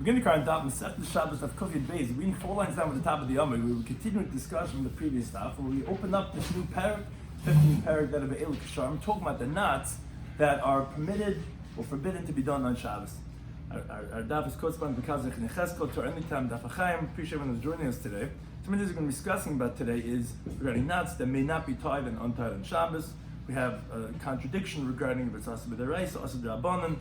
Beginning to Daf Yomi, Shabbos Daf Beis. Reading 4 lines down with the top of the Yomei, we will continue with discussion from the previous Daf, where we open up this new parak, 15 parak that are Be'elu Kasharm, talking about the knots that are permitted or forbidden to be done on Shabbos. Our Daf is corresponding to Kazakh and Cheskel to any time Daf Achayim. Appreciate everyone who's joining us today. Some of the things we're going to be discussing about today is regarding knots that may not be tied and untied on Shabbos. We have a contradiction regarding if it's Asa B'Daraisa, Asa B'Darabanan.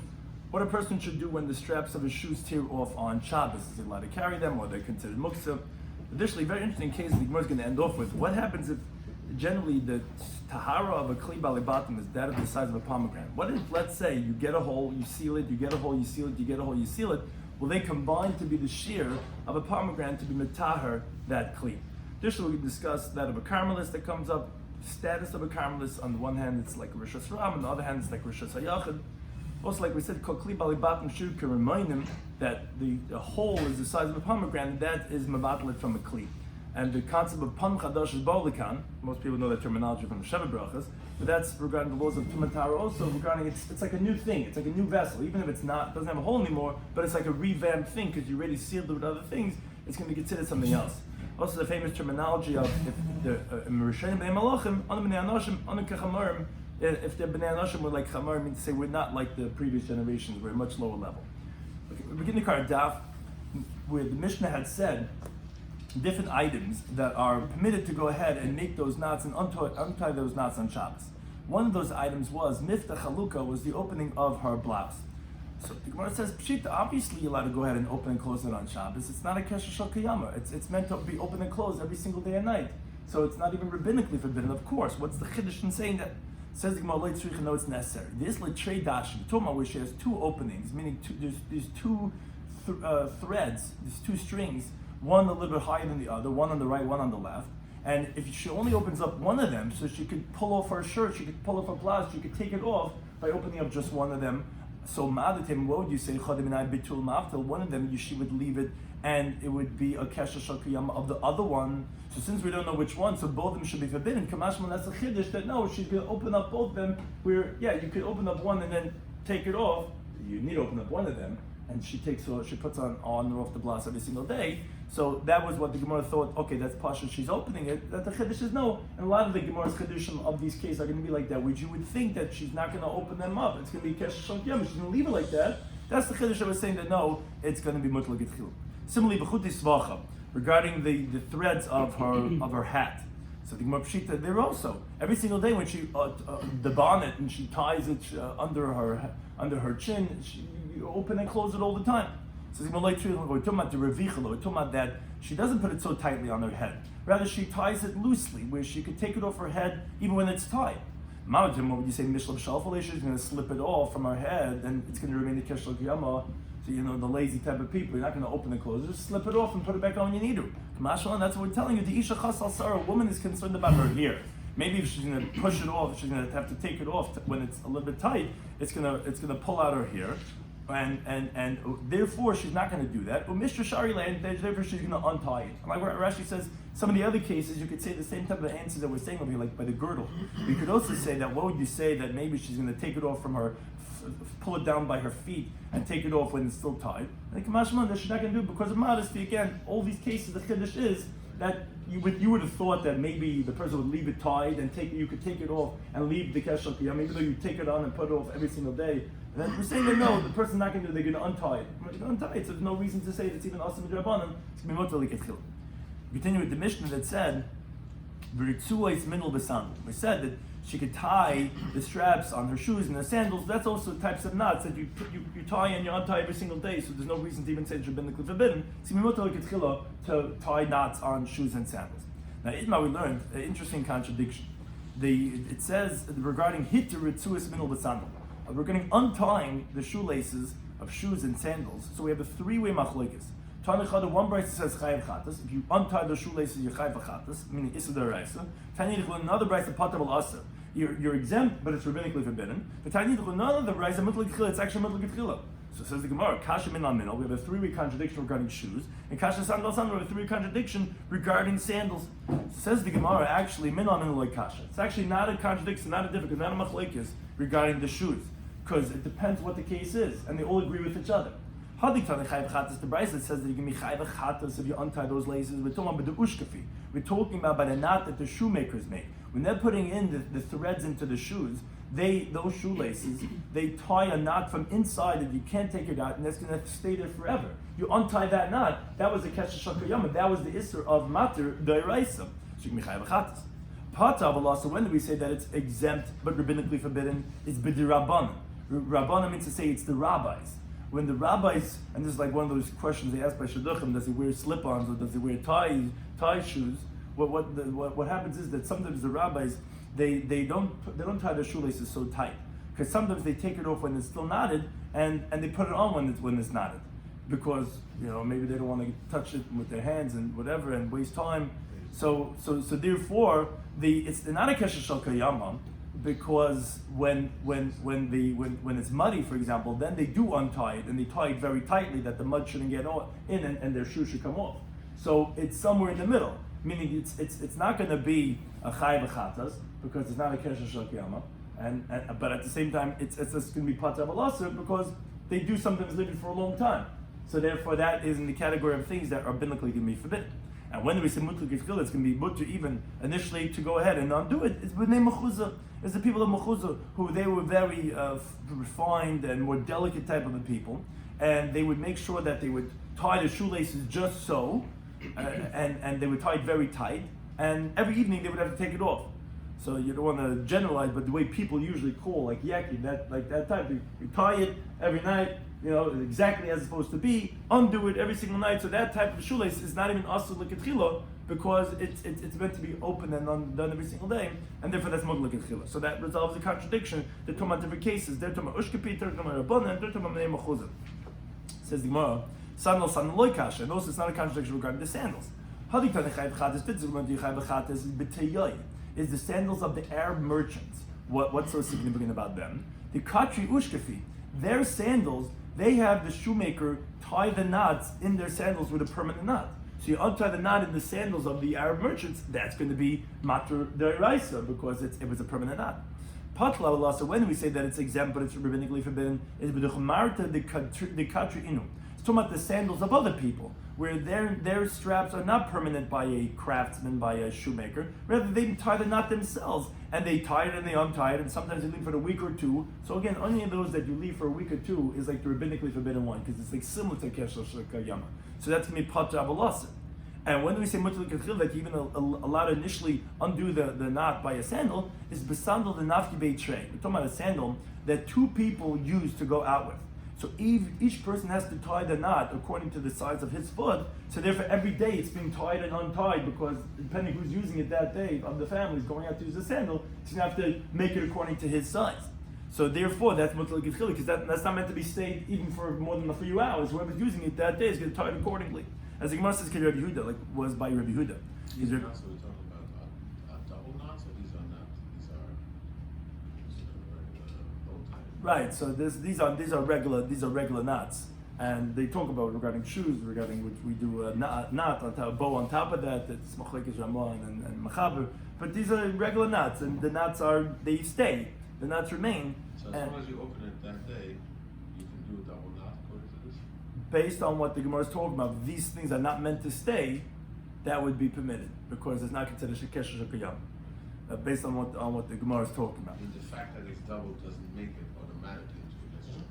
What a person should do when the straps of his shoes tear off on Shabbos. Is he allowed to carry them, or they're considered muktzah? Additionally, very interesting case the Gemara is going to end off with. What happens if generally the tahara of a kli balibatim is that of the size of a pomegranate? What if, let's say, you get a hole, you seal it, you get a hole, you seal it, you get a hole, you seal it? Will they combine to be the shiur of a pomegranate to be metaher that kli? Additionally, we can discuss that of a caramelist that comes up. Status of a caramelist, on the one hand, it's like a rishas ram, on the other hand, it's like rishas hayachid. Also, like we said, kli balibatim shiur can remind him that the hole is the size of a pomegranate. That is mabatlet from a kli. And the concept of pan chadash is bolikan. Most people know that terminology from the Sheva Brachas, but that's regarding the laws of tumatara. Also regarding it's like a new thing. It's like a new vessel, even if it's not doesn't have a hole anymore. But it's like a revamped thing because you already sealed it with other things. It's going to be considered something else. Also, the famous terminology of if the Merushanim b'nei malachim, anu b'nei anoshim, anu kachamarim. If the b'nei anoshim were like chamar, means to say we're not like the previous generations. We're a much lower level. Okay, we begin the Daf where the Mishnah had said different items that are permitted to go ahead and make those knots and untie those knots on Shabbos. One of those items was miftah chalukah, was the opening of her blouse. So the Gemara says, Pshita, obviously you're allowed to go ahead and open and close it on Shabbos. It's not a kesher shel kiyama. It's meant to be open and closed every single day and night. So it's not even rabbinically forbidden, of course. What's the chiddush in saying that? Says the Gemara, Lo tzricha, no, it's necessary. This letrei dashi, the Torah where she has two openings, meaning there's two threads, these two strings, one a little bit higher than the other, one on the right, one on the left. And if she only opens up one of them, so she could pull off her shirt, she could pull off her blouse, she could take it off by opening up just one of them. So ma'adatim, what would you say? Chadim and I bitul ma'aftil. One of them, she would leave it, and it would be a kesher shel kiyama of the other one. So since we don't know which one, so both of them should be forbidden. Kamashman, that's a chiddush that no, she's going to open up both of them. Where you could open up one and then take it off. You need to open up one of them, and she puts on or off the blouse every single day. So that was what the Gemara thought. Okay, that's pasha. She's opening it. That the chiddush is no. And a lot of the Gemara's chiddushim of these cases are going to be like that, which you would think that she's not going to open them up. It's going to be kesher shel kiyama. She's going to leave it like that. That's the chiddush I was saying that no, it's going to be mutlaq gitchil. Similarly, b'chuti svacha, regarding the threads of her hat. So the Gemara pshita, they're also every single day when she the bonnet and she ties it under her chin, you open and close it all the time. So we're talking about the revichalo, we're talking about that she doesn't put it so tightly on her head. Rather, she ties it loosely, where she could take it off her head even when it's tied. Mamatim, what would you say, mishlav shalfalei? She's going to slip it off from her head, and it's going to remain the kesher shel kiyama. So the lazy type of people, you're not going to open and close it, just slip it off and put it back on when you need to. Mashallah, that's what we're telling you. The isha chasal sarah, a woman is concerned about her hair. Maybe if she's going to push it off, she's going to have to take it off when it's a little bit tight. It's going to pull out her hair. And therefore she's not going to do that. But Mr. Shariland, therefore she's going to untie it. And like Rashi says, some of the other cases you could say the same type of answer that we're saying over here, like by the girdle. You could also say that what would you say that maybe she's going to take it off from her, pull it down by her feet and take it off when it's still tied. And Kamashman, that she's not going to do it because of modesty. Again, all these cases the chiddush is that you would have thought that maybe the person would leave it tied and you could take it off and leave the kesher shel kiyama, even though you take it on and put it off every single day. And then we're saying that no, the person's not going to do it, they're going to untie it. They're going to untie it, so there's no reason to say it's even awesome drabanan. It's going to be mutal. Continue with the Mishnah that said, v'ritzuais minul b'sandal. We said that she could tie the straps on her shoes and her sandals. That's also types of knots that you tie and you untie every single day, so there's no reason to even say it's rabbinically forbidden. It's going to be mutal to tie knots on shoes and sandals. Now, Idma, we learned an interesting contradiction. It says regarding hit to ritzuais minul b'sandal. We're going to untying the shoelaces of shoes and sandals. So we have a three-way machlokes. Tanechada, one brayso says chayav chatas. If you untie the shoelaces, you're chayav chatas, meaning issa d'oraisa. Tanechada, another brayso pater b'al asa. You're exempt, but it's rabbinically forbidden. But Tanechada, another brayso mutlaq gitchila. It's actually mutlaq gitchila. So says the Gemara, kasha min al minal. We have a three-way contradiction regarding shoes, and kasha sandal sandal. We have a three-way contradiction regarding sandals. So says the Gemara, actually min al minal like kasha. It's actually not a contradiction, not a difficult, not a machlokes regarding the shoes. Because it depends what the case is, and they all agree with each other. Hadiktan chayiv chatas. The Brisa says that you can be chayiv chatas if you untie those laces. We're talking about the ushkafi. We're talking about by the knot that the shoemakers make. When they're putting in the threads into the shoes, those shoelaces, they tie a knot from inside that you can't take it out, and that's going to stay there forever. You untie that knot, that was the kesher shakayama, that was the isser of mater da'iraisa. So you can be chayav chatas. Pata of Allah, so when do we say that it's exempt but rabbinically forbidden? It's b'dirabbanan. Rabbanan means to say it's the rabbis. When the rabbis, and this is like one of those questions they ask by shidduchim, does he wear slip-ons or does he wear tie shoes? What happens is that sometimes the rabbis, they don't tie their shoelaces so tight, because sometimes they take it off when it's still knotted and they put it on when it's knotted, because maybe they don't want to touch it with their hands and whatever and waste time. So therefore it's not a kesher shel kayama, because when it's muddy, for example, then they do untie it and they tie it very tightly that the mud shouldn't get in and their shoe should come off. So it's somewhere in the middle, meaning it's not going to be a chayiv chatas, because it's not a kesher shel kiyama, but at the same time it's just going to be pata of alasr, because they do sometimes leave it for a long time. So therefore that is in the category of things that are biblically going to be forbidden. And when we say mutter gechila, it's going to be mutter even initially to go ahead and undo it. It's b'nei mechuzah. It's the people of mechuzah who they were very refined and more delicate type of the people, and they would make sure that they would tie the shoelaces just so, and they would tie it very tight, and every evening they would have to take it off. So you don't want to generalize, but the way people usually call, like yaki, that type, you tie it every night, exactly as it's supposed to be, undo it every single night. So that type of shoelace is not even asur l'ketchila, because it's meant to be open and done every single day, and therefore that's mog l'ketchila. So that resolves the contradiction. They're talking about different cases. They're talking about ushkapi, they're talking about rabbanan, they're talking about bnei mechuzah. Says the Gemara, sandal loy kasha, and also it's not a contradiction regarding the sandals. Is the sandals of the Arab merchants. What's so significant about them? The katri ushkafi, their sandals, they have the shoemaker tie the knots in their sandals with a permanent knot. So you untie the knot in the sandals of the Arab merchants, that's going to be matur deraisa, because it was a permanent knot. Patla Allah, so when we say that it's exempt but it's rabbinically forbidden, is b'duchmarta the katri inu. It's talking about the sandals of other people, where their straps are not permanent by a craftsman, by a shoemaker. Rather, they tie the knot themselves, and they tie it and they untie it, and sometimes they leave for a week or two. So again, only of those that you leave for a week or two is like the rabbinically forbidden one, because it's like similar to kesher shel kayama. So that's going to be patra avalasir. And when we say mutter l'ketchila, that you even allowed to initially undo the knot by a sandal, is besandal the nafki bei trei. We're talking about a sandal that two people use to go out with. So each person has to tie the knot according to the size of his foot. So therefore, every day it's being tied and untied, because depending who's using it that day of the family is going out to use the sandal, he's going to have to make it according to his size. So therefore, that's mutter l'ketchila, because that's not meant to be stayed even for more than a few hours. Whoever's using it that day is going to tie it accordingly. As the Gemara says, Rabbi Yehuda, like was by Rabbi Yehuda. These knots we're talking about double knots, or these are not? These are bow ties. Right. So these are regular knots, and they talk about regarding shoes, regarding which we do a knot on top, a bow on top of that. It's machlekes Ramon and Machaber. But these are regular knots, and the knots they stay. The knots remain. So as long as you open it that day, you can do a double knot according to this? Based on what the Gemara is talking about, these things are not meant to stay, that would be permitted, because it's not considered kesher shel kayama. Based on what the Gemara is talking about. I mean, the fact that it's double doesn't make it automatically into a kesher shel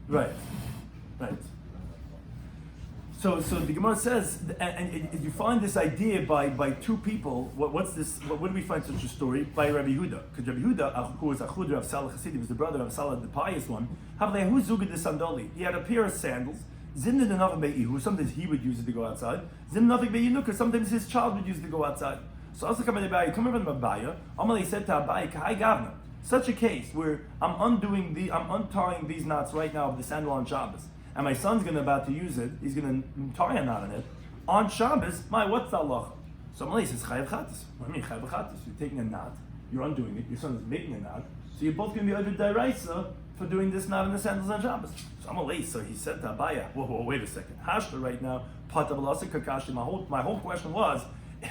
kayama. Right. So the Gemara says, and you find this idea by two people. What's this? What do we find such a story by Rabbi Yehuda? Because Rabbi Yehuda, who was Achud Rav Salah Chassidim, was the brother of Salah, the pious one. Havlehu zugid the sandali. He had a pair of sandals. Zimnid another be'ihu. Sometimes he would use it to go outside. Zim nothing be'inu, because sometimes his child would use it to go outside. So also come in Abaye, come from Abaye. Amalei said to Abaye, Kahai Gavna. Such a case where I'm untying these knots right now of the sandal on Shabbos, and my son's about to use it, he's going to tie a knot in it. On Shabbos, what's the halacha? So Amalei says, Chayav Chatas. What do you mean, Chayav Chatas? You're taking a knot, you're undoing it, your son is making a knot, so you're both going to be under deraisa for doing this knot in the sandals on Shabbos. So Amalei, so he said to Abaye, whoa, wait a second. Hashta right now, Patav Alasa Kakashi, my whole question was,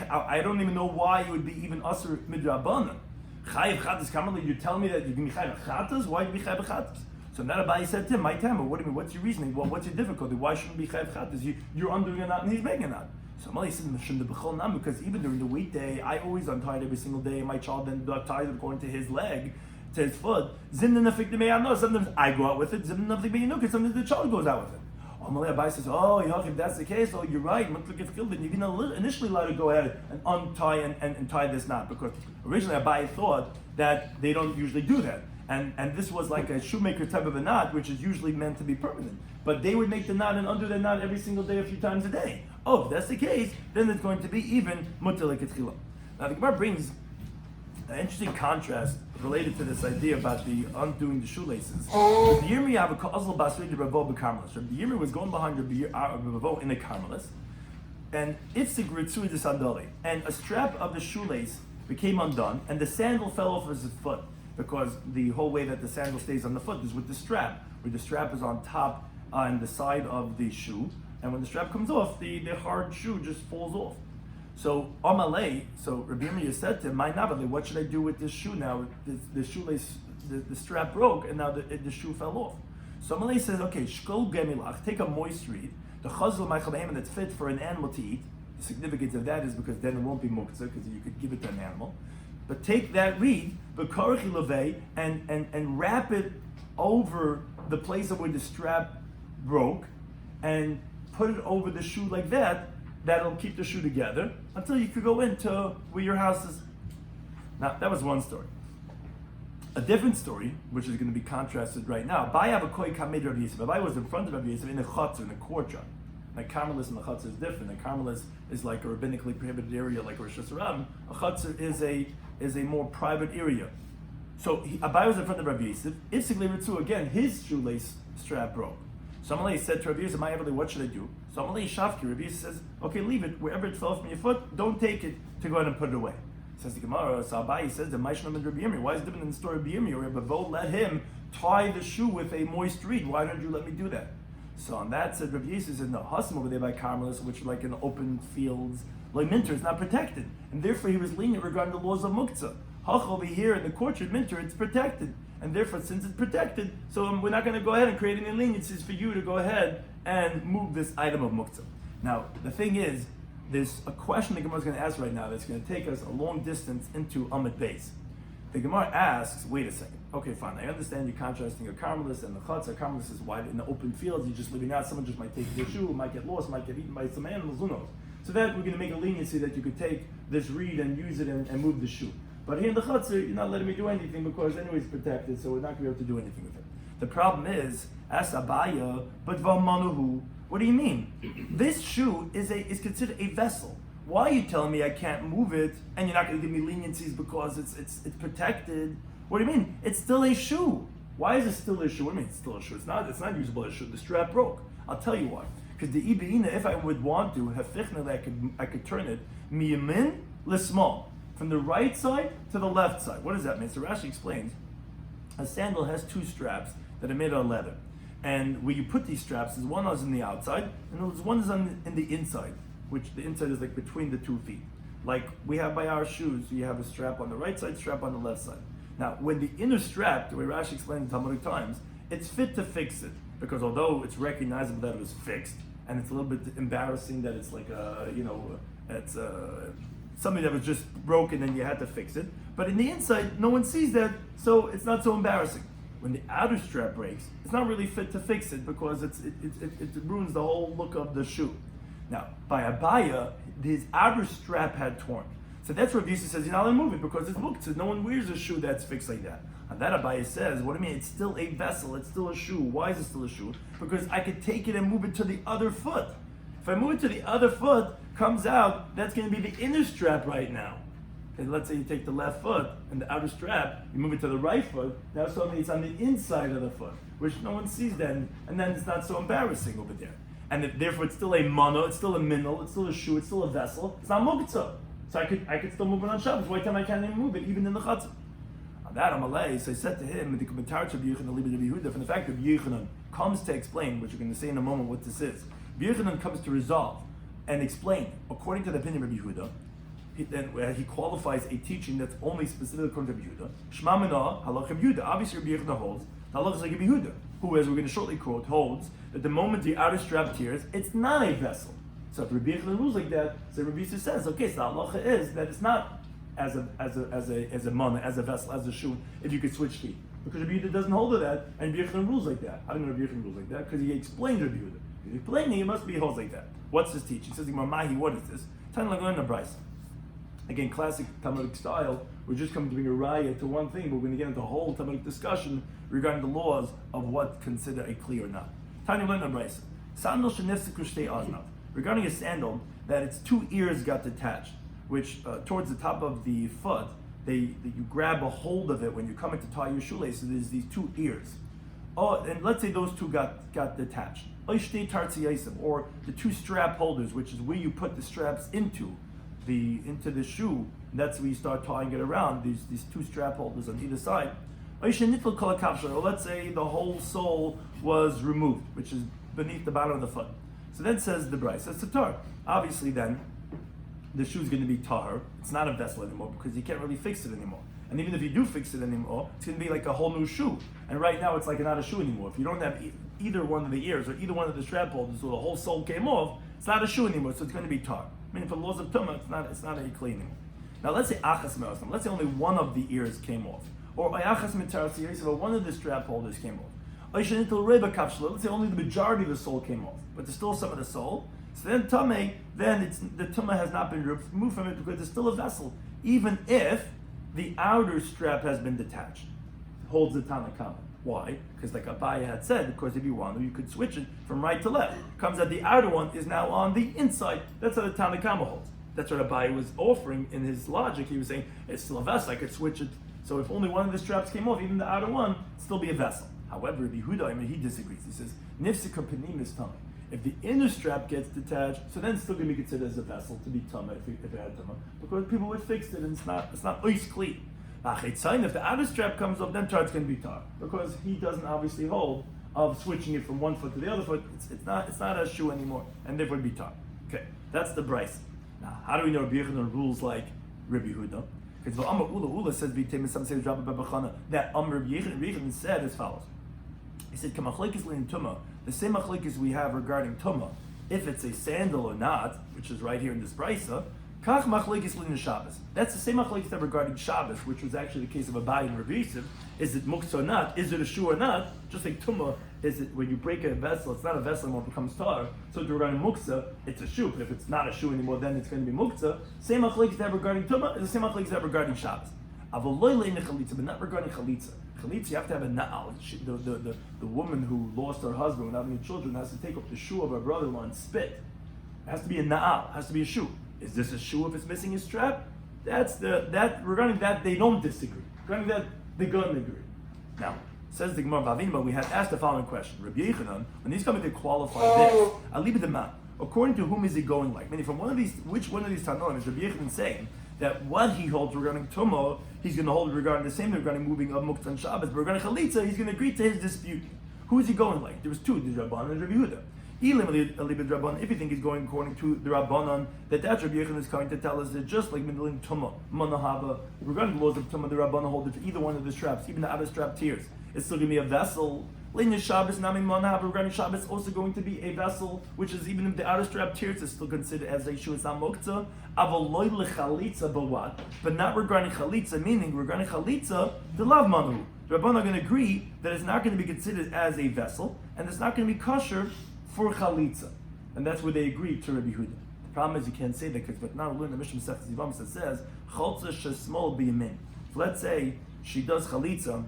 I don't even know why it would be even Asr Midrabanan. Chayav Chatas Kamalei, you tell me that you can be Chayav Chatas? Why do you be Chayav Chatas? So now Abaye said to him, my time, what do you mean? What's your reasoning? Well, what's your difficulty? Why shouldn't be chayv chatas? You're undoing a knot and he's making a knot. So Amalei said, because even during the weekday, I always untied every single day. My child then ties it according to his leg, to his foot. Sometimes I go out with it. Sometimes the child goes out with it. Abai says, if that's the case, you're right. Then you're initially allowed to go ahead and untie and tie this knot, because originally Abai thought that they don't usually do that. And this was like a shoemaker type of a knot, which is usually meant to be permanent. But they would make the knot and undo the knot every single day, a few times a day. If that's the case, then it's going to be even mutter l'ketchila. Now the Gemara brings an interesting contrast related to this idea about the undoing the shoelaces. Rabbi Yirmi was going behind Rabbi Yirmi in the Carmelis, and and a strap of the shoelace became undone, and the sandal fell off his foot, because the whole way that the sandal stays on the foot is with the strap, where the strap is on top on the side of the shoe, and when the strap comes off, the hard shoe just falls off. So Amalei, Rabbi Yirmiyah said to him, "My Navale, what should I do with this shoe now? The shoelace, the strap broke, and now the shoe fell off." So Amalei says, "Okay, shkol gemilach, take a moist reed, the chazal ma'chalayim that's fit for an animal to eat. The significance of that is because then it won't be muktzah, because you could give it to an animal. But take that reed, b'karchi levei, and wrap it over the place of where the strap broke, and put it over the shoe like that. That'll keep the shoe together until you could go into where your house is." Now, that was one story. A different story, which is going to be contrasted right now. Abai was in front of Rabbi Yosef in the chutzner, in the courtyard. Like Carmelis and the chutzner is different. The Carmelis is like a rabbinically prohibited area, like Rosh Hashanah. A chutzner is a more private area. So Abai was in front of Rabbi Yosef. Ifsikli Ritzu, again, his shoelace strap broke. So Amalei said to Rabbi Yosef, "What should I do?" So Amalei Shavki, Rabbi Yosef says, "Okay, leave it. Wherever it fell from your foot, don't take it to go ahead and put it away." Says the Gemara, so Abai says, "The Maishlam and Rabbi Yirmi. Why is it different in the story of Rabbi Yirmi? Where Bavo let him tie the shoe with a moist reed. Why don't you let me do that?" So on that said, Rabbi Yosef said, "No, Hasim over there by Carmelis, which are like in open fields, like Minter, is not protected, and therefore he was lenient regarding the laws of Muktzah. Hach over here in the courtyard Minter, it's protected." And therefore, since it's protected, so we're not going to go ahead and create any leniencies for you to go ahead and move this item of muktzah. Now, the thing is, there's a question the Gemara is going to ask right now that's going to take us a long distance into Amud Beis. The Gemara asks, wait a second. Okay, fine. I understand you're contrasting a Carmelis and the Chutz. A Carmelis is wide in the open fields. You're just living out. Someone just might take their shoe, might get lost, might get eaten by some animals, who knows. So that we're going to make a leniency that you could take this reed and use it and move the shoe. But here in the chutzner, you're not letting me do anything because anyway it's protected, so we're not going to be able to do anything with it. The problem is, as Abaya, but v'manuhu. What do you mean? This shoe is considered a vessel. Why are you telling me I can't move it and you're not going to give me leniencies because it's protected? What do you mean? It's still a shoe. Why is it still a shoe? What do you mean it's still a shoe? It's not usable as a shoe. The strap broke. I'll tell you why. Because the ibina, if I would want to, I could turn it miyamin l'smal. From the right side to the left side. What does that mean? So Rashi explains, a sandal has two straps that are made of leather. And where you put these straps is one is in the outside, and one is in the inside, which the inside is like between the 2 feet. Like we have by our shoes, you have a strap on the right side, strap on the left side. Now, when the inner strap, the way Rashi explains in Talmudic times, it's fit to fix it. Because although it's recognizable that it was fixed, and it's a little bit embarrassing that it's like it's something that was just broken and you had to fix it. But in the inside, no one sees that, so it's not so embarrassing. When the outer strap breaks, it's not really fit to fix it because it ruins the whole look of the shoe. Now, by Abaya, his outer strap had torn. So that's where Rav Yosef says, you're not allowed to move it because it's muktzah. No one wears a shoe that's fixed like that. And that Abaya says, what do you mean? It's still a vessel, it's still a shoe. Why is it still a shoe? Because I could take it and move it to the other foot. If I move it to the other foot, comes out, that's going to be the inner strap right now. And let's say you take the left foot and the outer strap, you move it to the right foot, now suddenly it's on the inside of the foot, which no one sees then, and then it's not so embarrassing over there. And therefore it's still a mono, it's still a minel, it's still a shoe, it's still a vessel, it's not muktzah. So I could still move it on Shabbos. Why time I can't even move it, even in the chutzner? On that Amalei, so I said to him, the commentary of Yehuda, Yehuda, from the fact that Yehuda comes to explain, which we're going to say in a moment what this is. Yehuda comes to resolve and explain, according to the opinion of Yehuda, he qualifies a teaching that's only specific according to Yehuda. Shma Mina, Halach of Yehuda. Obviously, Rabbi Yehuda holds the Halach is like Yehuda. who, as we're going to shortly quote, holds that the moment the outer strap tears, it's not a vessel. So if Rabbi Yochanan rules like that, so Rabbi Yisrael says, okay, so the halacha is that it's not as a mana, as a vessel, as a shoe, if you could switch feet. Because Rabbi Yehuda doesn't hold to that, and Rabbi Yochanan rules like that. How do you know Rabbi Yochanan rules like that? Because he explained Rabbi Yehuda. If he explained it, he must be holds like that. What's his teaching? He says, Mahi, what is this? Time like learn the Brisa. Again, classic Talmudic style. We're just coming to bring a raya to one thing, but we're going to get into a whole Talmudic discussion regarding the laws of what consider a kli or not. Time learn the Brisa. Sandal shenefsiku shtei aznav. Regarding a sandal, that its two ears got detached, which towards the top of the foot, you grab a hold of it when you're coming to tie your shoelace. So there's these two ears. Oh, and let's say those two got detached. Or the two strap holders, which is where you put the straps into the shoe. That's where you start tying it around. These two strap holders on either side. Or let's say the whole sole was removed, which is beneath the bottom of the foot. So then says the Brisa, says Tatar. Obviously then, the shoe's going to be tahar. It's not a vessel anymore because you can't really fix it anymore. And even if you do fix it anymore, it's going to be like a whole new shoe. And right now it's like not a shoe anymore. If you don't have either one of the ears or either one of the strap holders, so the whole sole came off, it's not a shoe anymore, so it's going to be tar. I mean, for the laws of Tumah, it's not a kli anymore. Now let's say achas me'osam. Let's say only one of the ears came off. Or achas me'tarasi, one of the strap holders came off. Let's say only the majority of the sole came off, but there's still some of the sole. So then tamei, the tumah has not been removed from it because it's still a vessel, even if the outer strap has been detached. Holds the Tanakama. Why? Because like Abaya had said, because if you want to, you could switch it from right to left. Comes out the outer one is now on the inside. That's how the Tanakama holds. That's what Abaya was offering in his logic. He was saying, it's still a vessel, I could switch it. So if only one of the straps came off, even the outer one, it'd still be a vessel. However, Rabbi Yehuda, he disagrees. He says, Nifsika panim is tummy. If the inner strap gets detached, so then it's still going to be considered as a vessel to be tumah if it had tumah, because people would fix it and it's not ois kli. If the outer strap comes off, then it's going to be tar, because he doesn't obviously hold of switching it from one foot to the other foot. It's not a shoe anymore, and therefore it'd be tar. Okay, that's the Brisa. Now, how do we know Rabbi Yochanan rules like Rabbi Yehuda? Because the Amar Ula says that Rabbi Yochanan said as follows. He said, "Kamachlekes lein tumah." The same machlekes we have regarding tumah, if it's a sandal or not, which is right here in this brisa, kach machlekes lein Shabbos. That's the same machlekes that regarding Shabbos, which was actually the case of Abai and Rabbi Yisrael. Is it muktzah or not? Is it a shoe or not? Just like tumah, is it when you break a vessel? It's not a vessel anymore; it becomes tar. So regarding muktzah, it's a shoe. But if it's not a shoe anymore, then it's going to be muktzah. Same machlekes that regarding tumah is the same machlekes that regarding Shabbos. Avoloy lein chalitza, but not regarding chalitza. Chalitza, you have to have a na'al. The woman who lost her husband without any children has to take off the shoe of her brother-in-law and spit. It has to be a na'al. It has to be a shoe. Is this a shoe if it's missing a strap? Regarding that, they don't disagree. Regarding that, they're going to agree. Now, says the Gemara Bavima, we had asked the following question. Rabbi Yochanan, when he's coming to qualify this, Alibid the man, according to whom is he going like? Meaning, from which one of these Tanoim is Rabbi Yochanan saying that what he holds regarding Tumah, he's going to hold regarding the same regarding moving of Muktzah and Shabbos, but regarding Chalitza, he's going to agree to his dispute. Who is he going like? There was two, the Rabbanan and Rabbi Yehuda. If you think he's going according to the Rabbanan, that's Rabbi Yochanan is coming to tell us that just like Middling Tumah, Manahava, regarding the laws of Tumah, the Rabbanan hold it for either one of the straps, even the outer strap tears. It's still going to be a vessel. Linya Shabbos, Nami Manahava, regarding Shabbos, it's also going to be a vessel, which is even if the outer strap tears, it's still considered as a shoe, it's not Muktzah. Avaloy lechalitza, but what? But not regarding Chalitza, meaning regarding Chalitza, the Lav Manu. The Rabbanan are going to agree that it's not going to be considered as a vessel, and it's not going to be kosher for Chalitza. And that's where they agreed to Rabbi Yehuda. The problem is you can't say that because but now we learn the Mishnah Masechtas Yevamos that says Chaltza shesmol biyamin. So let's say she does Chalitza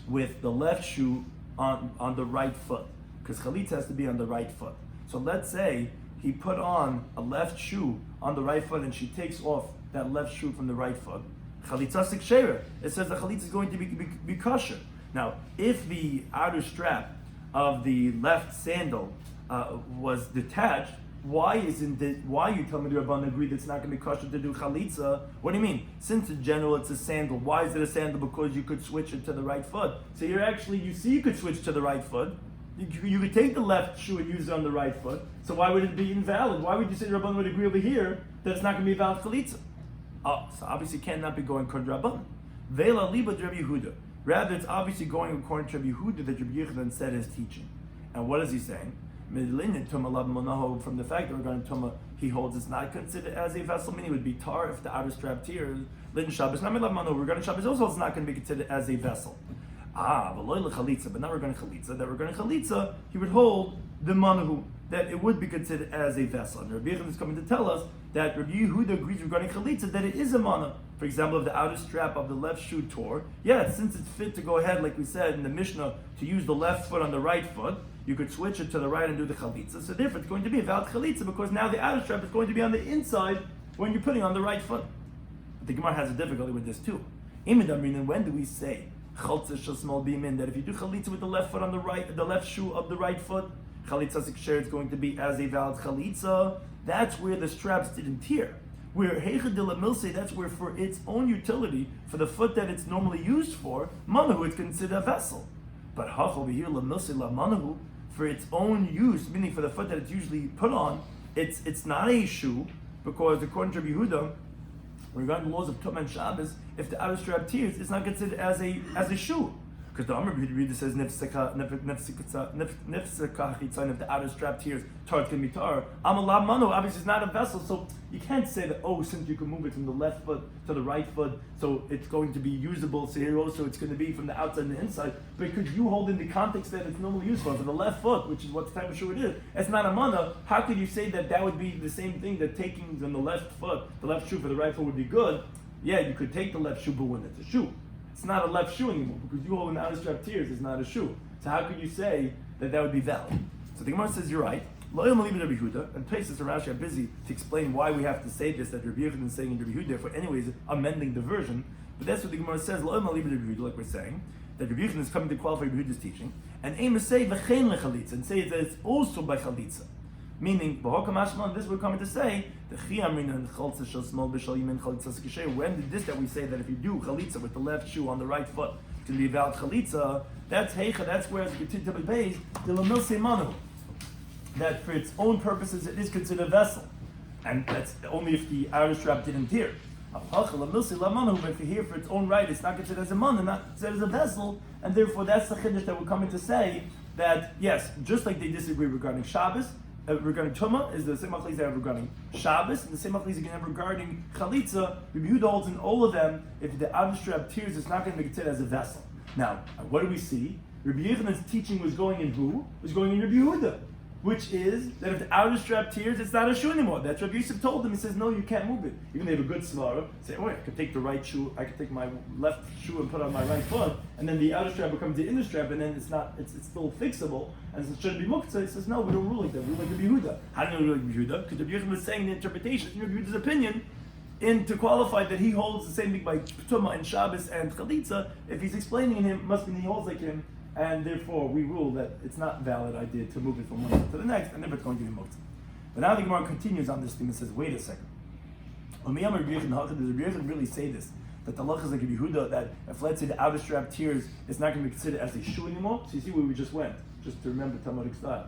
with the left shoe on the right foot, because Chalitza has to be on the right foot. So let's say he put on a left shoe on the right foot and she takes off that left shoe from the right foot. Chalitza siksheira. It says the Chalitza is going to be kosher. Now, if the outer strap of the left sandal was detached, why you tell me the Rabbanan agree that it's not going to be kosher to do chalitza? What do you mean? Since in general it's a sandal, why is it a sandal? Because you could switch it to the right foot. So you could switch to the right foot. You could take the left shoe and use it on the right foot. So why would it be invalid? Why would you say the Rabbanan would agree over here that it's not going to be valid chalitza? Oh, so obviously cannot be going kod Rabbanan. Ve'la liba Rabbi Yehuda. Rather, it's obviously going according to Rabbi Yehuda that Rabbi Yehuda said his teaching. And what is he saying? From the fact that regarding Tuma, he holds it's not considered as a vessel, meaning it would be tar if the outer strap tears. Lin Shabbos, regarding Shabbos also it's not going to be considered as a vessel. But not regarding chalitza. That regarding chalitza, he would hold the manahu, that it would be considered as a vessel. And Rabbi Yehuda is coming to tell us that Rabbi Yehuda agrees regarding chalitza that it is a mana. For example, if the outer strap of the left shoe tore, since it's fit to go ahead, like we said in the Mishnah, to use the left foot on the right foot, you could switch it to the right and do the chalitza. So therefore, it's going to be a valid chalitza because now the outer strap is going to be on the inside when you're putting on the right foot. But the Gemara has a difficulty with this too. When do we say that if you do chalitza with the left foot on the right, the left shoe of the right foot, chalitza sikshir is going to be as a valid chalitza? That's where the straps didn't tear. Where heicha de la milse, that's where for its own utility, for the foot that it's normally used for, manahu, it's considered a vessel. But hach over here, la milse la manahu, for its own use, meaning for the foot that it's usually put on, it's not a shoe, because according to Rabbi Yehuda, regarding the laws of Tumah and Shabbos, if the outer strap tears, it's not considered as a shoe. Because the Amr Reader says nifseka chitzon, if the outer strap tears, tar can be tar. Amalab mano, obviously it's not a vessel, so you can't say that, since you can move it from the left foot to the right foot, so it's going to be usable, so here also it's going to be from the outside and the inside, because you hold in the context that it's normally used for the left foot, which is what type of shoe it is. It's not a mana. How could you say that would be the same thing, that taking from the left foot, the left shoe for the right foot would be good? Yeah, you could take the left shoe, but when it's a shoe, it's not a left shoe anymore, because you hold an outer strap tears, it's not a shoe. So how could you say that would be valid? So the Gemara says, you're right. And places around Rashi are busy to explain why we have to say this, that Rabbi Yehuda is saying in Rabbi Yehuda, for anyways amending the version. But that's what the Gemara says, like we're saying, that Rabbi Yehuda is coming to qualify Rabbi Yehuda's teaching, and aim to say v'chein lechalitza, and say that it's also by chalitza. Meaning, this we're coming to say, when this that we say that if you do chalitza with the left shoe on the right foot, it's going to be valid chalitza, that's where it's continued to be based, the lamilse manu, that for its own purposes it is considered a vessel. And that's only if the outer strap didn't tear. But if you're here for its own right, it's not considered as a manu, not considered as a vessel, and therefore that's the chiddush that we're coming to say, that yes, just like they disagree regarding Shabbos, regarding Tumah, is the same machlokes they have regarding Shabbos, and the same machlokes you can have regarding Chalitza. Rabbi Yehuda holds in all of them, if the outer strap tears, it's not going to be considered as a vessel. Now, what do we see? Rabbi Yehuda's teaching was going in who? Was going in Rabbi Yehuda, which is that if the outer strap tears, it's not a shoe anymore. That's what Rabbi Yosef told him. He says, no, you can't move it. Even they have a good svara, say, I could take the right shoe, I could take my left shoe and put it on my right foot, and then the outer strap becomes the inner strap, and then it's still fixable, and it shouldn't be muktzah. He says, no, we don't rule like that. We rule like Rabbi Yehuda. How do you rule like Rabbi Yehuda? Because Rabbi Yehuda was saying the interpretation, in Rabbi Yehuda's opinion, to qualify that he holds the same thing by Tumah and Shabbos and Chalitza. If he's explaining him, must mean he holds like him, and therefore we rule that it's not valid idea to move it from one to the next, and never it's going to be muktzah. But now the Gemara continues on this thing and says, wait a second. Does Rabbi Yehuda really say this? That the halach is like Rabbi Yehuda, that if let's say the outer strap tears, it's not going to be considered as a shoe anymore? So you see where we just went, just to remember Talmudic style.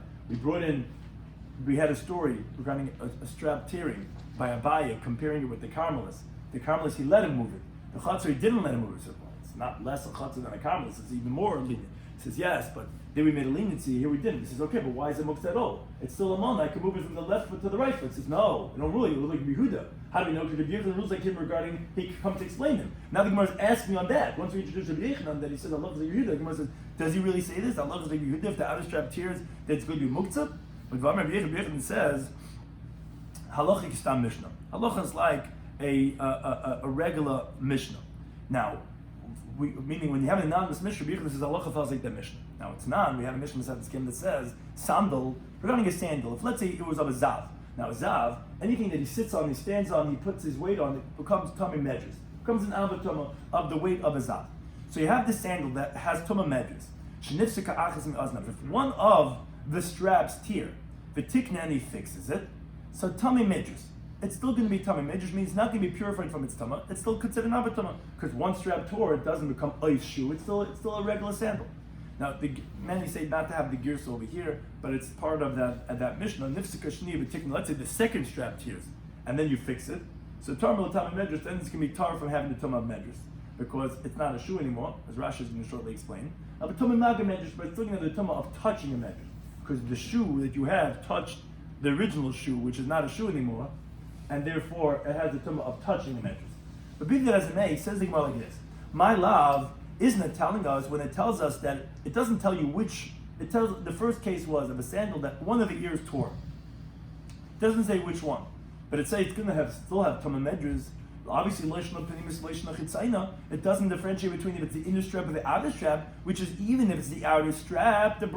We had a story regarding a strap tearing by Abaye, comparing it with the Carmelist. The Carmelist, he let him move it. The Chatzar, he didn't let him move it. He said, well, it's not less a Chatzar than a Carmelist, it's even more lenient. He says, yes, but then we made a leniency, here we didn't. He says, okay, but why is it muktzah at all? It's still a mana, I can move it from the left foot to the right foot. He says, no, you don't rule, you rule like Rabbi Yehuda. How do we know? Because Rabbi Yehuda rules like him regarding, he comes to explain him. Now the Gemara is asking on that. Once we introduce Rabbi Yehuda on that, he says, Allah is like Rabbi Yehuda. The Gemara says, does he really say this? Allah is like Rabbi Yehuda, if the outer strap tears, that it's going to be muktzah? But Rabbi Yehuda says, halachic stam mishnah. Halacha is like a regular mishnah. Now, meaning when you have an anonymous mishnah, Rabbi Yehuda says halacha falls like that mishnah. Now it's not. We have a mishnah that says sandal regarding a sandal. If let's say it was of a zav. Now a zav, anything that he sits on, he stands on, he puts his weight on, it becomes tummy measures. Becomes an alba tumah of the weight of a zav. So you have this sandal that has tumah measures. If one of the straps tear, the tiknan, he fixes it. So tummy measures. It's still going to be tummy. Measures means it's not going to be purified from its tumah. It's still considered an tumah because one strap tore, it doesn't become ice shoe. It's still a regular sandal. Now, many say not to have the gears over here, but it's part of that Mishnah. Let's say the second strap tears, and then you fix it. So tar tummy measures, then it's going to be tar from having the tumah measures. because it's not a shoe anymore, as Rashi is going to shortly explain. But it's still going to have the tumah of touching a medrash, because the shoe that you have touched the original shoe, which is not a shoe anymore, and therefore it has the tumah of touching a medrash. But be that as it may, says the Gemara like this: my love isn't it telling us when it tells us that it doesn't tell you which. It tells the first case was of a sandal that one of the ears tore. It doesn't say which one, but it says it's going to still have tumah medrash. Obviously, it doesn't differentiate between if it's the inner strap or the outer strap, which is even if it's the outer strap, the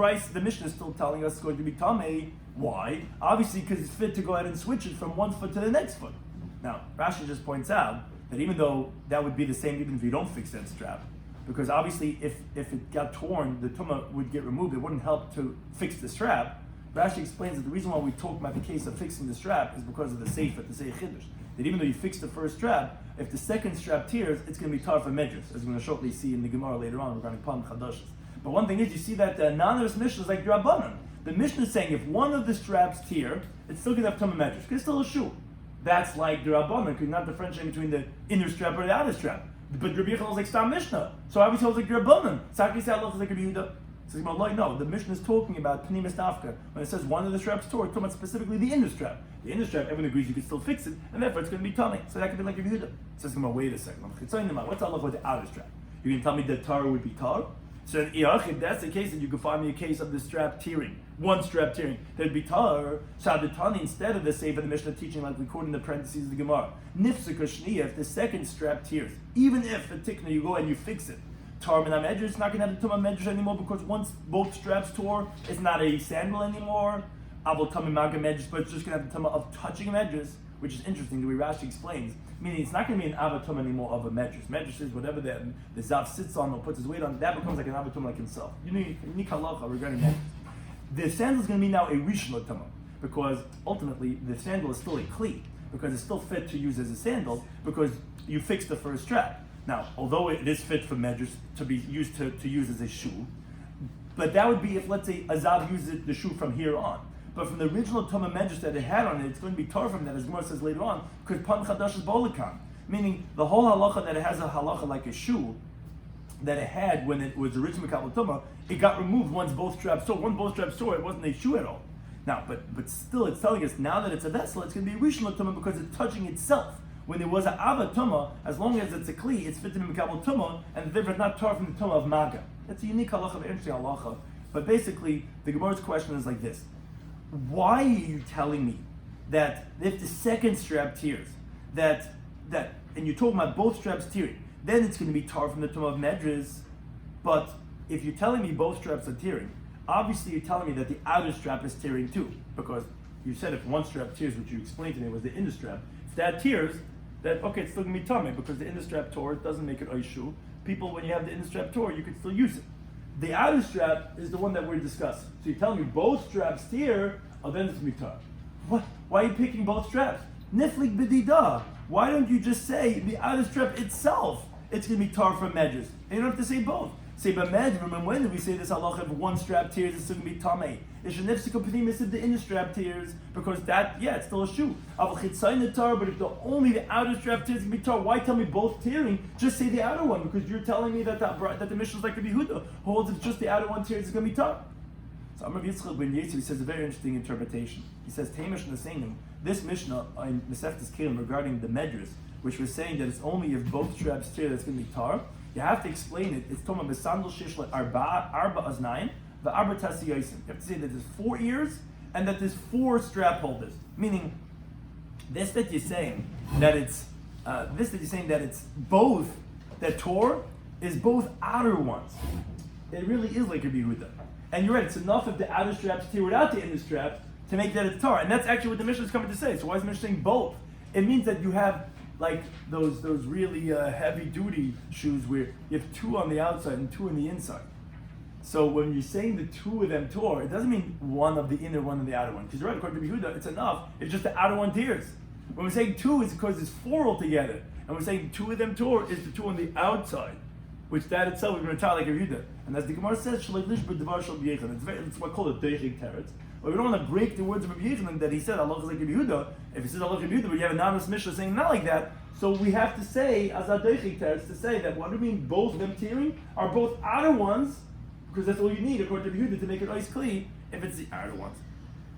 Mishnah is still telling us it's going to be tamei. Why? Obviously, because it's fit to go ahead and switch it from one foot to the next foot. Now, Rashi just points out that even though that would be the same even if you don't fix that strap, because obviously if it got torn, the tumah would get removed, it wouldn't help to fix the strap. Rashi explains that the reason why we talk about the case of fixing the strap is because of the sefer, the Sefer Chiddush. That even though you fix the first strap, if the second strap tears, it's going to be tar for medrash, as we're going to shortly see in the Gemara later on regarding Palm Chadashas. But one thing is, you see that the anonymous Mishnah is like Rabbanan. The Mishnah is saying if one of the straps tear, it's still going to have tumah medrash, because it's still a shoe. That's like the Rabbanan, because you're not differentiating between the inner strap or the outer strap. But Rabbi Yechon is like Stam Mishnah, so obviously it's like Rabbanan. Sakri Salach is like Rabbi Yehuda. So no, the Mishnah is talking about Pnimis Dafka. When it says one of the straps tore, it's talking about specifically the inner strap. The inner strap, everyone agrees you can still fix it, and therefore it's going to be tummy. So that could be like Rabbi Yehuda. So wait a second. What's Allah with the outer strap? You're going to tell me that tar would be tar? So if that's the case, then you can find me a case of the strap tearing. One strap tearing. There'd be tar, Shadatani, instead of the Sefer, the Mishnah teaching like we quote in the parentheses of the Gemara. Nifsika Shniya, if the second strap tears, even if the tikna you go and you fix it, tar minam medrash, it's not going to have the tumah medrash anymore, because once both straps tore, it's not a sandal anymore. Abel tumah maga medrash, but it's just going to have the tumah of touching a medrash, which is interesting. The way Rashi explains, meaning it's not going to be an avatum anymore of a medrash. Medrash is whatever the zav sits on or puts his weight on, that becomes like an avatum like himself. Unique halacha regarding medrash. The sandal is going to be now a rishon tumah, because ultimately the sandal is still a kli, because it's still fit to use as a sandal, because you fixed the first strap. Now, although it is fit for medrash to be used to use as a shoe, but that would be if, let's say, a zav uses the shoe from here on. But from the original tumah medrash that it had on it, it's going to be tar from that, as Gemara says later on, because pan chadash is bolikan. Meaning, the whole halacha that it has a halacha like a shoe, that it had when it was originally kabbalah tumah, it got removed once both straps tore. Once both straps tore, it wasn't a shoe at all. Now, but still, it's telling us now that it's a vessel, it's going to be a rishon tumah because it's touching itself. When there was an ava tumah, as long as it's a kli, it's fit to be kabbalah tumah, and therefore not tar from the tumah of maga. That's a unique halacha, an interesting halacha. But basically, the Gemara's question is like this: why are you telling me that if the second strap tears, that and you're talking about both straps tearing, then it's going to be tar from the tumah of medrash? But if you're telling me both straps are tearing, obviously you're telling me that the outer strap is tearing too, because you said if one strap tears, which you explained to me was the inner strap. If that tears, that okay, it's still going to be tummy, because the inner strap tore, it doesn't make it oishu. People, when you have the inner strap tore, you can still use it. The outer strap is the one that we're discussing. So you're telling me both straps tear, then it's going to be tar. What? Why are you picking both straps? Niflik b'dida. Why don't you just say the outer strap itself, it's going to be tar from medrash? And you don't have to say both. Say by medrash, and when do we say this halacha, if one strap tears, it's going to be tamei? It's a nifsika p'nimis if the inner strap tears, because that, it's still a shoe. But if only the outer strap tears, it's going to be tar. Why tell me both tearing? Just say the outer one, because you're telling me that the Mishnah is like Rabbi Yehuda, holds if just the outer one tears, it's going to be tar. So Amar Yitzchak ben Yetzer, he says a very interesting interpretation. He says, Tamish Nasenim, this Mishnah in Masechtas Kelim regarding the medrash, which was saying that it's only if both straps tear that's going to be tar, you have to explain it. It's talking about Besandal Shishla Arba Aznayin, the Arba Tasi Yosim. You have to say that there's 4 ears and that there's 4 strap holders. Meaning, that you're saying that it's both, that tore is both outer ones. It really is like Rabbi Yehuda. And you're right, it's enough if the outer straps tear without the inner straps to make that it's tar. And that's actually what the Mishnah is coming to say. So why is the Mishnah saying both? It means that you have like those really heavy duty shoes where you have 2 on the outside and 2 on the inside. So when you're saying the 2 of them tore, it doesn't mean one of the inner, one of the outer one. Because you're right, according to Yehuda, it's enough if just the outer one tears. When we're saying 2, it's because it's 4 altogether. And we're saying 2 of them tore is the 2 on the outside, which that itself we're going to tell like Yehuda. And as the Gemara says, it's what's called a deichik teretz. But we don't want to break the words of Rabbi Yochanan that he said Allah is like Rabbi Yehuda. If he says Allah is Rabbi Yehuda, but you have an anonymous Mishnah saying not like that, so we have to say as Adoichik test to say that what do we mean both them tearing are both outer ones, because that's all you need according to Rabbi Yehuda to make it ice kli if it's the outer ones.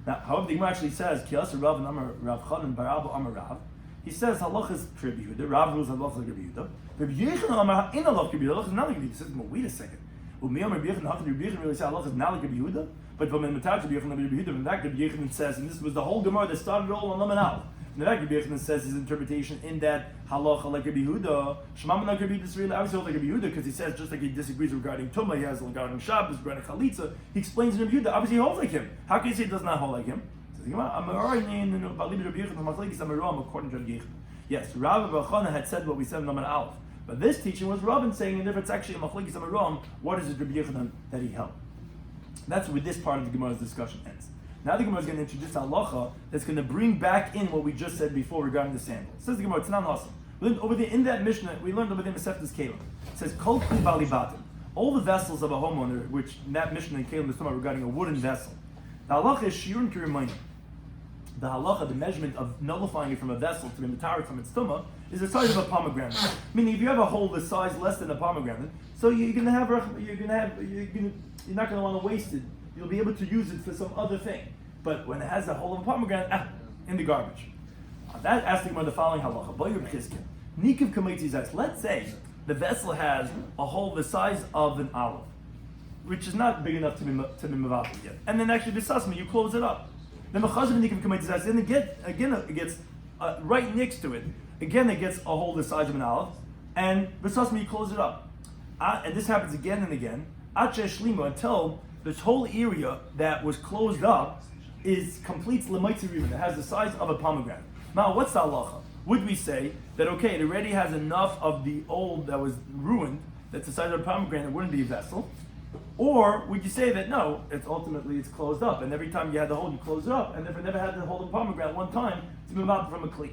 Now, however, the Gemara actually says Kiyas Rav and Amar Rav Chanan Bar Abba Amar Rav. He says halach is for Rabbi Yehuda. Rav rules halach like Rabbi Yehuda. Rabbi Yochanan Amar in halach Rabbi Yehuda. Halach is not like Rabbi Yehuda. He says, well, wait a second. Rabbi Yochanan really say halach is not like Rabbi Yehuda, but from the Matach Rabbi Yochanan Rabbi Yehuda, in fact, Rabbi Yochanan says, and this was the whole Gemara that started all on Laman Aleph. In fact, Rabbi Yochanan says his interpretation in that halacha like Rabbi Yehuda, Shema like Rabbi Yehuda is really obviously like Rabbi Yehuda because he says just like he disagrees regarding Tumah, he has regarding Shabbos, regarding Chalitza. He explains in Rabbi Yehuda. Obviously, he holds like him. How can you say he does not hold like him? According to Rabbi Yochanan. Yes, Rav Bachana had said what we said in Laman Aleph. But this teaching was Rabban saying, and if it's actually a Machlekes Amaram, what is it Rabbi Yochanan that he held? That's where this part of the Gemara's discussion ends. Now the Gemara is going to introduce a halacha that's going to bring back in what we just said before regarding the sandal. It says the Gemara, it's not awesome. Over there in that Mishnah, we learned over there in Masechtas Kalim. It says, Kol Kli Bali Batim. All the vessels of a homeowner, which in that Mishnah in Kalim is talking about regarding a wooden vessel. The halacha is shiur and kirimayim. The halacha, the measurement of nullifying it from a vessel to be mitarik from its tumah, is the size of a pomegranate. Meaning, if you have a hole the size less than a pomegranate, so you're not going to want to waste it. You'll be able to use it for some other thing. But when it has the hole of a pomegranate, in the garbage. That asking about the following halacha. Let's say the vessel has a hole the size of an olive, which is not big enough to be mevatel yet. And then actually, the you close it up. Then it gets right next to it. Again, it gets a hole the size of an olive, and b'sasmi you close it up. And this happens again and again. Until this whole area that was closed up completes l'maitzirim. It has the size of a pomegranate. Now, what's the halacha? Would we say that it already has enough of the old that was ruined, that's the size of a pomegranate, it wouldn't be a vessel? Or would you say that no, it's closed up, and every time you had the hole, you close it up, and if it never had the hole of pomegranate one time, to move out from a kli?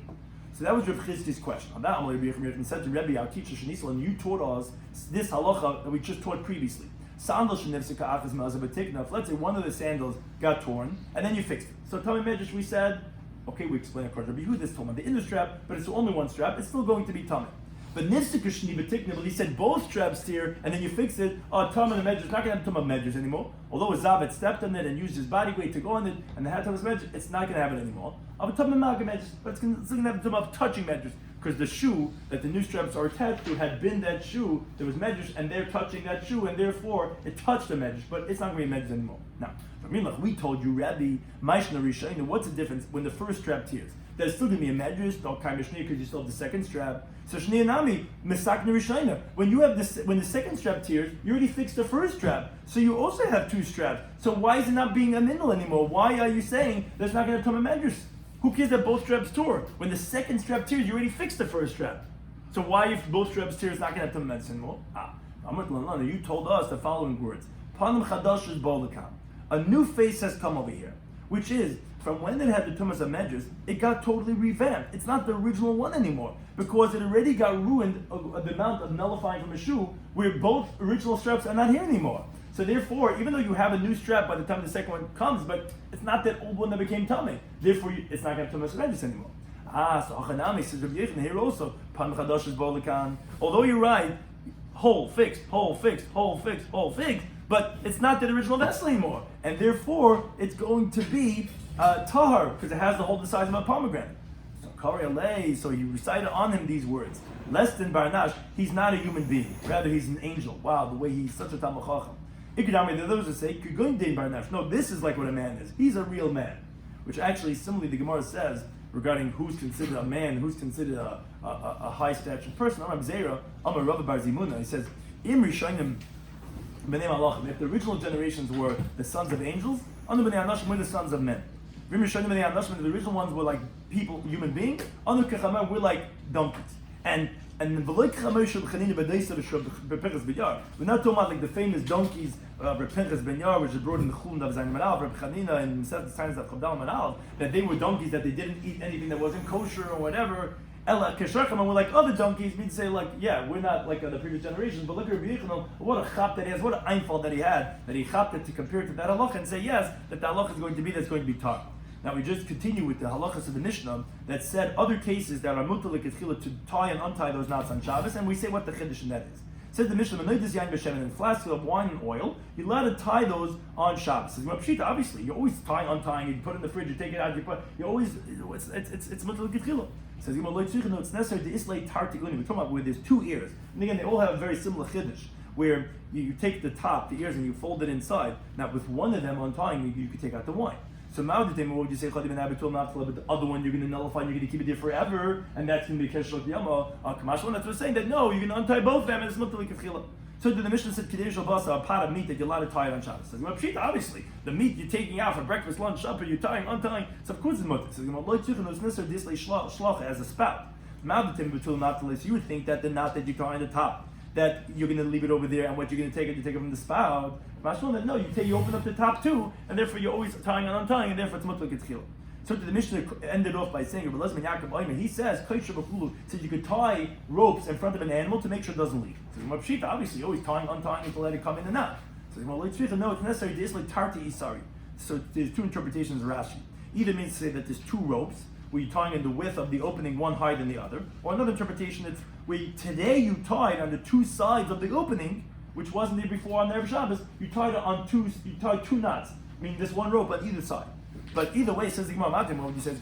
So that was Rav Chizki's question. On that, Rabbi Yochanan said to Rebbe, our teacher Shanisla, and you taught us this halacha that we just taught previously. Sandal shenifsika achas ma'azabatikna. If let's say one of the sandals got torn, and then you fixed it. So tell me, Medrash, we said, okay, we explained according to Rabbi Yehuda, this told the inner strap, but it's only one strap. It's still going to be tummy. But nifsika shnibatikna, but he said both straps here, and then you fix it. Tum and the medrash, not going to have tum of medrash anymore. Although a zav had stepped on it and used his body weight to go on it, and the hat tum of medrash, it's not going to have it anymore. Of a tum of medrash, but it's going to have a tum of touching medrash, because the shoe that the new straps are attached to had been that shoe. There was medrash, and they're touching that shoe, and therefore it touched the medrash, but it's not going to be medrash anymore. Now, we told you, Rabbi Maishna Rishayna, what's the difference when the first strap tears? There's still going to be a medrash, don't kai mishni, because you still have the second strap. So shnei nami misakna rishayna. When the second strap tears, you already fixed the first strap, so you also have two straps. So why is it not being a minel anymore? Why are you saying there's not going to come a medrash? Who cares that both straps tore? When the second strap tears, you already fixed the first strap. So why, if both straps tears, not going to have come a medrash anymore? You told us the following words: Panim chadash is bolakam. A new face has come over here, which is, from when it had the tumas of medrash, it got totally revamped. It's not the original one anymore, because it already got ruined the amount of nullifying from a shoe, where both original straps are not here anymore. So therefore, even though you have a new strap by the time the second one comes, but it's not that old one that became tummy. Therefore, it's not going to have tumas of medrash anymore. So Achanami says Rabbi Yochanan here also, Pan Chadash is Bolakan. Although you're right, hole fixed, hole fixed, hole fixed, hole fixed, but it's not the original vessel anymore, and therefore it's going to be tahar, because it has the hole the size of a pomegranate. So Kari Alei, so he recited on him these words. Less than Barnash, he's not a human being, rather he's an angel. Wow, the way he's such a Talmud Chacham. Ikudami, the others would say, Kugun de Barnash. No, this is like what a man is. He's a real man. Which actually, similarly, the Gemara says regarding who's considered a man, who's considered a high stature person. I'm Zera, I'm a Rabbi Bar Zimuna. He says, Im Rishonim B'nei Malachim. If the original generations were the sons of angels, Anu B'nei Anashim were the sons of men. The original ones were like people, human beings. We're like donkeys. And we're not talking about like the famous donkeys of Pinchas Ben Yair, which is brought in the Chum of Zayin Manal, Reb Chanina, and the signs of Chavdal Manal, that they were donkeys that they didn't eat anything that wasn't kosher or whatever. Ella Kesharcham, and we're like other donkeys, we'd say like, yeah, we're not like the previous generations, but look at Rabbi Yochanan, what a chap that he has, what an einfall that he had, that he chapped it to compare it to that halacha and say yes, that the halacha is going to be that's going to be tar. Now we just continue with the halachas of the Mishnah that said other cases that are mutalik to tie and untie those knots on Shabbos, and we say what the chiddush in that is. Says the Mishnah, in flasks of wine and oil, you're allowed to tie those on Shabbos. Says, obviously, you're always tying, untying, you put it in the fridge, you take it out, you always, it's mutalik etchila. Says, it's necessary to islay tartiglini. We're talking about where there's two ears. And again, they all have a very similar chiddush, where you take the top, the ears, and you fold it inside. Now, with one of them untying, you could take out the wine. So what would you say? But the other one you're going to nullify and you're going to keep it there forever, and that's going to be Keshet Yama. That's what we're saying, that no, you're going to untie both of them, and it's not like a chila. So the Mishnah said, a pot of meat that you're allowed to tie it on Shabbos. Says, obviously, the meat you're taking out for breakfast, lunch, supper, you're tying, untying. So of course it's mutter. So it's necessary to shlacha as a spout. You would think that the knot that you tie on the top, that you're going to leave it over there, and what you're going to take it from the spout. That no, you open up the top too, and therefore you're always tying and untying, and therefore it's mutlak etchila. So the Mishnah ended off by saying, he says you could tie ropes in front of an animal to make sure it doesn't leave. So obviously you're always tying, untying to let it come in and out. So no, it's necessary to islay tarti isari. So there's two interpretations of Rashi. Either means to say that there's two ropes, where you're tying in the width of the opening one higher than the other, or another interpretation is where today you tied on the two sides of the opening, which wasn't there before on the Erev Shabbos, you tied two knots, meaning this one rope on either side. But either way, says the Gemara Matim, what he says,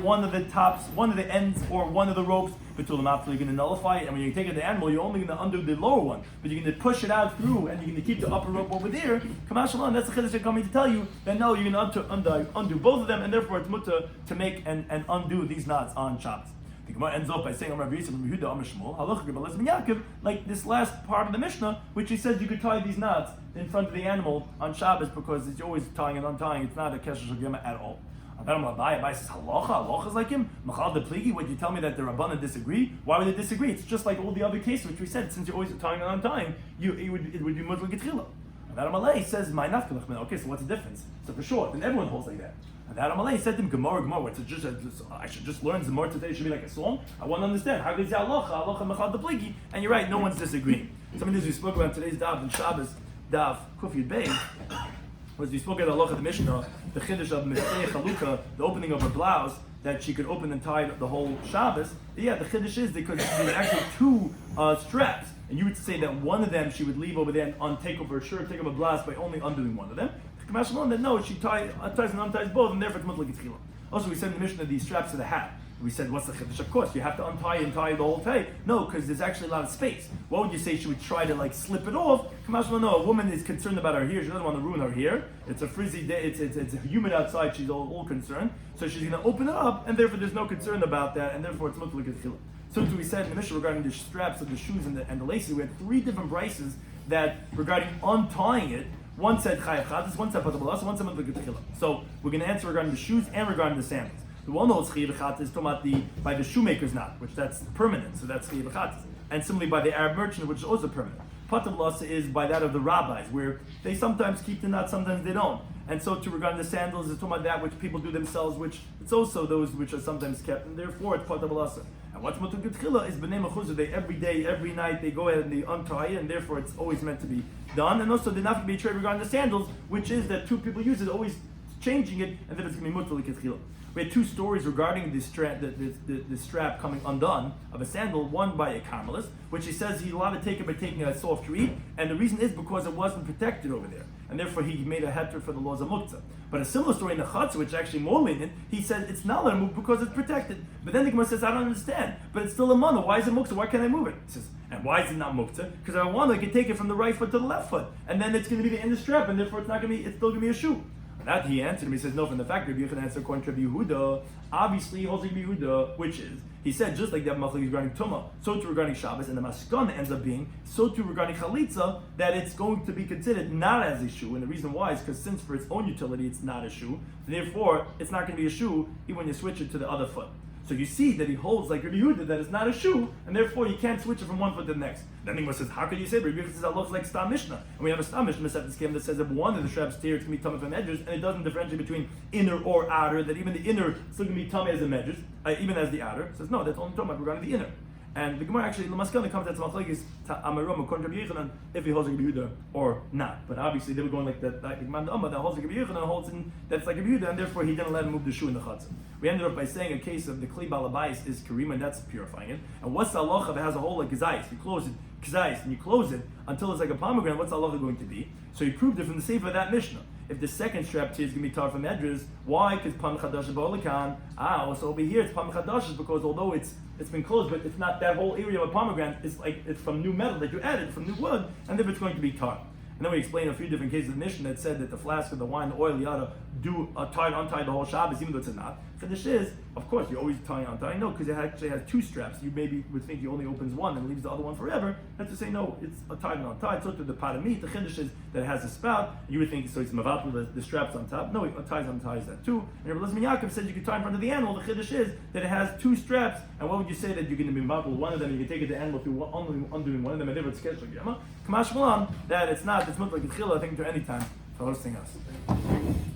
one of the tops, one of the ends, or one of the ropes, you're going to nullify it, and when you take it to the animal, you're only going to undo the lower one, but you're going to push it out through, and you're going to keep the upper rope over there. Kamash Shalom, that's the chiddush they're coming to tell you, that no, you're going to undo both of them, and therefore it's mutter to make and undo these knots on Shabbos. The Gemara ends off by saying, like this last part of the Mishnah, which he says you could tie these knots in front of the animal on Shabbos because it's always tying and untying. It's not a kesher shagima at all. Abai says, halacha is like him. Machal de pligi, would you tell me that the Rabbanan disagree? Why would they disagree? It's just like all the other cases which we said, since you're always tying and untying, it would be mutlak etchila. Amalei says, my nafkalach. Okay, so what's the difference? So for sure, then everyone holds like that. And Amalei said to him, Gemara, I should just learn Gemara today. It should be like a song. I want to understand. How is halacha machal de pligi? And you're right, no one's disagreeing. Some of these we spoke about today's Daf and Shabbos Daf Kufiyud Beis was we spoke about the halacha of the Mishnah, the chiddush of Mitzvah Chalukah, the opening of her blouse, that she could open and tie the whole Shabbos. Yeah, the chiddush is because there's actually two straps. And you would say that one of them she would leave over there and take off her shirt, take off her blouse by only undoing one of them. That no, she ties and unties both, and therefore it's mutlak etchila. Also, we said in the Mishnah these straps to the hat. We said, what's the chiddush? Of course, you have to untie and tie the whole tie. No, because there's actually a lot of space. What would you say? She would try to slip it off. No, a woman is concerned about her hair. She doesn't want to ruin her hair. It's a frizzy day. It's humid outside. She's all concerned. So she's going to open it up, and therefore there's no concern about that, and therefore it's mutlak etchila. So we said in the Mishnah regarding the straps of the shoes and the laces, we had three different brises that regarding untying it. One said chayav chatas, one said patabalas, one said mutlak etchila. So we're going to answer regarding the shoes and regarding the sandals. The one holds chayav chatas is talking about by the shoemaker's knot, which that's permanent, so that's chayav chatas. And similarly by the Arab merchant, which is also permanent. Patabalas is by that of the rabbis, where they sometimes keep the knot, sometimes they don't. And so to regarding the sandals is talking about that which people do themselves, which it's also those which are sometimes kept, and therefore it's patabalas. And what's mutlak etchila is b'nei mechuzah. They every day, every night they go ahead and they untie it, and therefore it's always meant to be done. And also they're not going to be trade regarding the sandals, which is that two people use it, always changing it, and then it's going to be mutlak etchila. We had two stories regarding the strap coming undone of a sandal. One by a Carmelist, which he says he's allowed to take it by taking a soft reed, and the reason is because it wasn't protected over there, and therefore he made a heter for the laws of muktzah. But a similar story in the Chutz, which is actually more lenient, he said it's not allowed to move because it's protected. But then the Gemara says, I don't understand, but it's still a mana. Why is it muktzah? Why can't I move it? He says, and why is it not muktzah? Because I want I can take it from the right foot to the left foot, and then it's going to be in the strap, and therefore it's still going to be a shoe. That he answered him. He says, no, from the fact Rabbi Yochanan answered according to Rabbi Yehuda, obviously he holds Rabbi Yehuda, which is, he said, just like that machlokes regarding Tumah, so too regarding Shabbos, and the Maskana ends up being, so too regarding Chalitza, that it's going to be considered not as a shoe. And the reason why is because since for its own utility it's not a shoe, therefore it's not going to be a shoe even when you switch it to the other foot. So you see that he holds like Rabbi Yehuda that it's not a shoe, and therefore you can't switch it from one foot to the next. Then he says, how could you say? Rabbi Yehuda says that looks like Stam Mishnah, and we have a Stam Mishnah that says that one of the straps tear, it's going to be tummy from edges, and it doesn't differentiate between inner or outer. That even the inner still going to be tummy as the edges, even as the outer. It says no, that's only talking about regarding the inner. And the Gemara actually, the Maskana comes at Machlekes Amarom according to Rabbi Yehuda if he holds like Rabbi Yehuda or not. But obviously they were going like that, like Imam Amma that holds like Rabbi Yehuda and holds in that's like Rabbi Yehuda, and therefore he didn't let him move the shoe in the chutzah. We ended up by saying a case of the Kli Balabais is Karima, and that's purifying it. And what's the halacha if it has a hole like Kazais? You close it, Kazais, and you close it until it's like a pomegranate. What's the halacha going to be? So he proved it from the sefer of that Mishnah. If the second strap tear is going to be tar from edges, why? Because Pam Chadash Ba'olikan. So over here it's Pam Chadash because although it's been closed, but it's not that whole area of a pomegranate. It's like it's from new metal that you added from new wood, and then it's going to be tar. And then we explained a few different cases of Mishnah that said that the flask of the wine, the oil, you ought to do untie the whole Shabbos, even though it's a knot. Finish is, of course, you always tie untie. No, because it actually has two straps. You maybe would think he only opens one and leaves the other one forever. That's to say, no, it's tied and untied. So to the pot of meat, the chiddush is that it has a spout. You would think so. It's mavatul the straps on top. No, he unties that too. And Rabbi Shloimy Yaakov says you can tie in front of the animal. The chiddush is that it has two straps. And what would you say that you're going to be mavatul one of them? And you can take it to the animal through undoing one of them. And never it's scheduled. Kamash malam that it's not. It's not like a chila. I think to any time for hosting us.